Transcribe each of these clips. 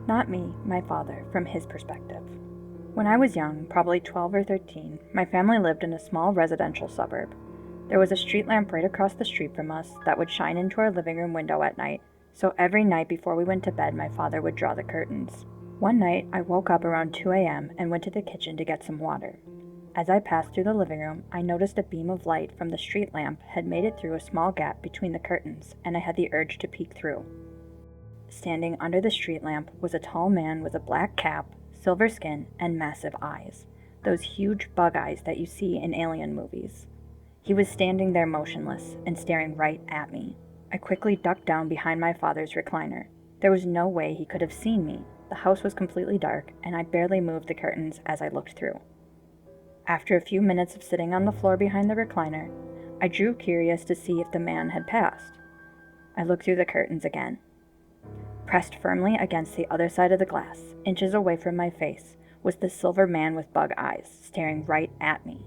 Not me, my father, from his perspective. When I was young, probably 12 or 13, my family lived in a small residential suburb. There was a street lamp right across the street from us that would shine into our living room window at night, so every night before we went to bed, my father would draw the curtains. One night, I woke up around 2 a.m. and went to the kitchen to get some water. As I passed through the living room, I noticed a beam of light from the street lamp had made it through a small gap between the curtains, and I had the urge to peek through. Standing under the street lamp was a tall man with a black cap, silver skin, and massive eyes, those huge bug eyes that you see in alien movies. He was standing there motionless and staring right at me. I quickly ducked down behind my father's recliner. There was no way he could have seen me. The house was completely dark, and I barely moved the curtains as I looked through. After a few minutes of sitting on the floor behind the recliner, I grew curious to see if the man had passed. I looked through the curtains again. Pressed firmly against the other side of the glass, inches away from my face, was the silver man with bug eyes, staring right at me.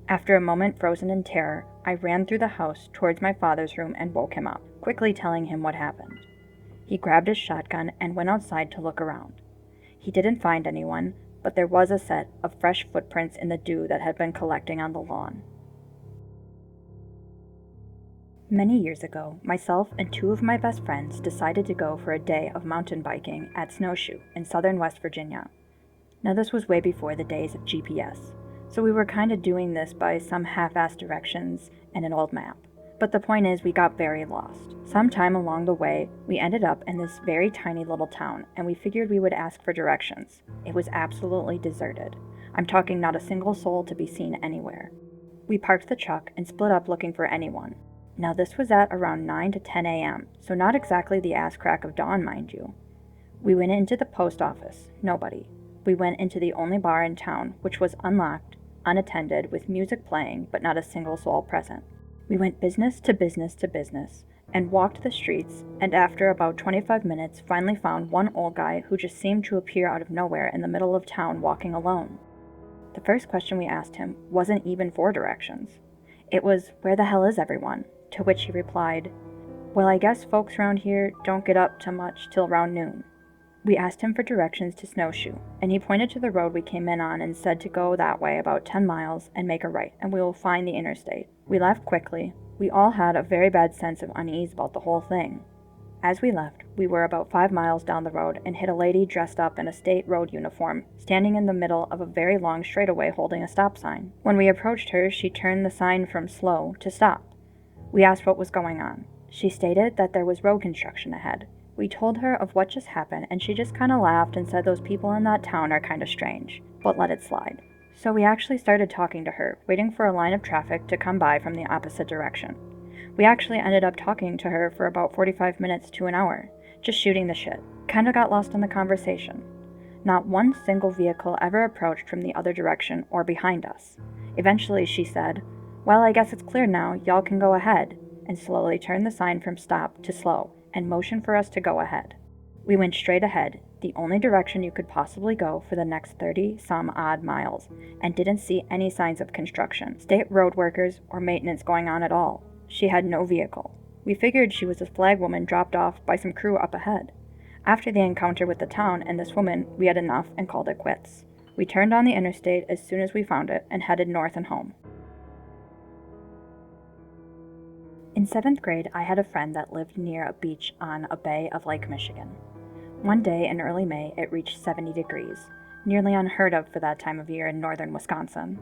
After a moment frozen in terror, I ran through the house towards my father's room and woke him up, quickly telling him what happened. He grabbed his shotgun and went outside to look around. He didn't find anyone, but there was a set of fresh footprints in the dew that had been collecting on the lawn. Many years ago, myself and two of my best friends decided to go for a day of mountain biking at Snowshoe in southern West Virginia. Now this was way before the days of GPS, so we were kind of doing this by some half-assed directions and an old map. But the point is, we got very lost. Sometime along the way, we ended up in this very tiny little town, and we figured we would ask for directions. It was absolutely deserted. I'm talking not a single soul to be seen anywhere. We parked the truck and split up looking for anyone. Now this was at around 9 to 10 a.m., so not exactly the ass crack of dawn, mind you. We went into the post office. Nobody. We went into the only bar in town, which was unlocked, unattended, with music playing, but not a single soul present. We went business to business to business, and walked the streets, and after about 25 minutes finally found one old guy who just seemed to appear out of nowhere in the middle of town walking alone. The first question we asked him wasn't even for directions. It was, "Where the hell is everyone?" To which he replied, "Well, I guess folks around here don't get up to much till round noon." We asked him for directions to Snowshoe, and he pointed to the road we came in on and said to go that way about 10 miles and make a right, and we will find the interstate. We left quickly. We all had a very bad sense of unease about the whole thing. As we left, we were about 5 miles down the road and hit a lady dressed up in a state road uniform, standing in the middle of a very long straightaway holding a stop sign. When we approached her, she turned the sign from slow to stop. We asked what was going on. She stated that there was road construction ahead. We told her of what just happened, and she just kind of laughed and said those people in that town are kind of strange, but let it slide. So we actually started talking to her, waiting for a line of traffic to come by from the opposite direction. We actually ended up talking to her for about 45 minutes to an hour, just shooting the shit. Kind of got lost in the conversation. Not one single vehicle ever approached from the other direction or behind us. Eventually she said, "Well, I guess it's clear now, y'all can go ahead," and slowly turned the sign from stop to slow and motioned for us to go ahead. We went straight ahead, the only direction you could possibly go for the next 30-some-odd miles, and didn't see any signs of construction, state road workers, or maintenance going on at all. She had no vehicle. We figured she was a flag woman dropped off by some crew up ahead. After the encounter with the town and this woman, we had enough and called it quits. We turned on the interstate as soon as we found it and headed north and home. In 7th grade, I had a friend that lived near a beach on a bay of Lake Michigan. One day in early May, it reached 70 degrees, nearly unheard of for that time of year in northern Wisconsin.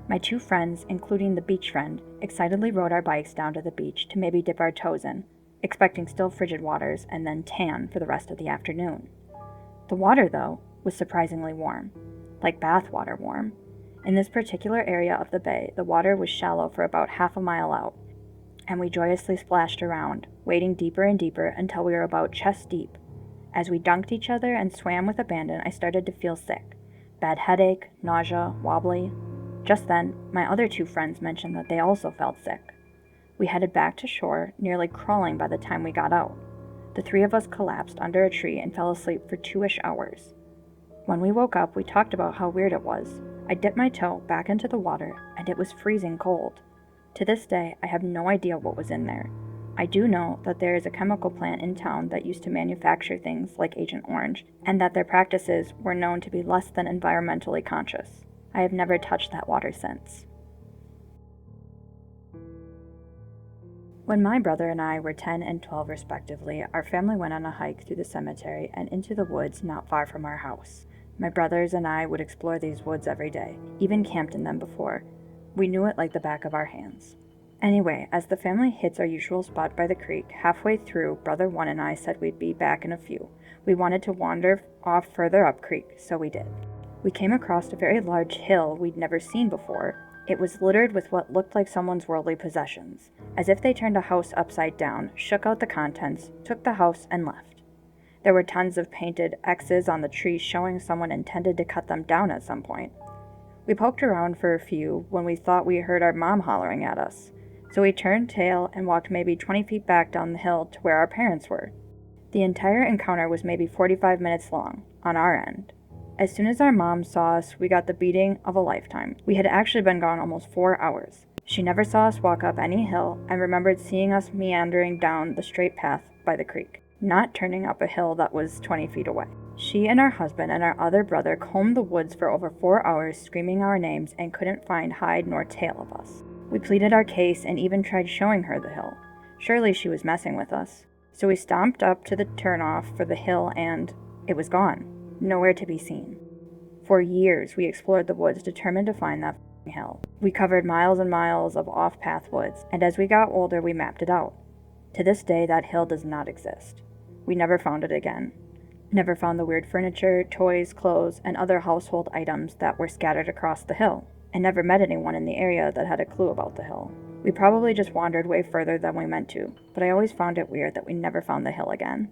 My two friends, including the beach friend, excitedly rode our bikes down to the beach to maybe dip our toes in, expecting still frigid waters and then tan for the rest of the afternoon. The water, though, was surprisingly warm, like bath water warm. In this particular area of the bay, the water was shallow for about half a mile out, and we joyously splashed around, wading deeper and deeper until we were about chest deep. As we dunked each other and swam with abandon, I started to feel sick. Bad headache, nausea, wobbly. Just then, my other two friends mentioned that they also felt sick. We headed back to shore, nearly crawling by the time we got out. The three of us collapsed under a tree and fell asleep for 2-ish hours. When we woke up, we talked about how weird it was. I dipped my toe back into the water, and it was freezing cold. To this day, I have no idea what was in there. I do know that there is a chemical plant in town that used to manufacture things like Agent Orange, and that their practices were known to be less than environmentally conscious. I have never touched that water since. When my brother and I were 10 and 12 respectively, our family went on a hike through the cemetery and into the woods not far from our house. My brothers and I would explore these woods every day, even camped in them before. We knew it like the back of our hands. Anyway, as the family hits our usual spot by the creek, halfway through, Brother 1 and I said we'd be back in a few. We wanted to wander off further up creek, so we did. We came across a very large hill we'd never seen before. It was littered with what looked like someone's worldly possessions, as if they turned a house upside down, shook out the contents, took the house, and left. There were tons of painted X's on the trees showing someone intended to cut them down at some point. We poked around for a few when we thought we heard our mom hollering at us, so we turned tail and walked maybe 20 feet back down the hill to where our parents were. The entire encounter was maybe 45 minutes long, on our end. As soon as our mom saw us, we got the beating of a lifetime. We had actually been gone almost 4 hours. She never saw us walk up any hill and remembered seeing us meandering down the straight path by the creek, not turning up a hill that was 20 feet away. She and her husband and our other brother combed the woods for over 4 hours, screaming our names, and couldn't find hide nor tail of us. We pleaded our case and even tried showing her the hill. Surely she was messing with us. So we stomped up to the turnoff for the hill and it was gone. Nowhere to be seen. For years, we explored the woods, determined to find that hill. We covered miles and miles of off-path woods, and as we got older, we mapped it out. To this day, that hill does not exist. We never found it again. Never found the weird furniture, toys, clothes, and other household items that were scattered across the hill, and never met anyone in the area that had a clue about the hill. We probably just wandered way further than we meant to, but I always found it weird that we never found the hill again.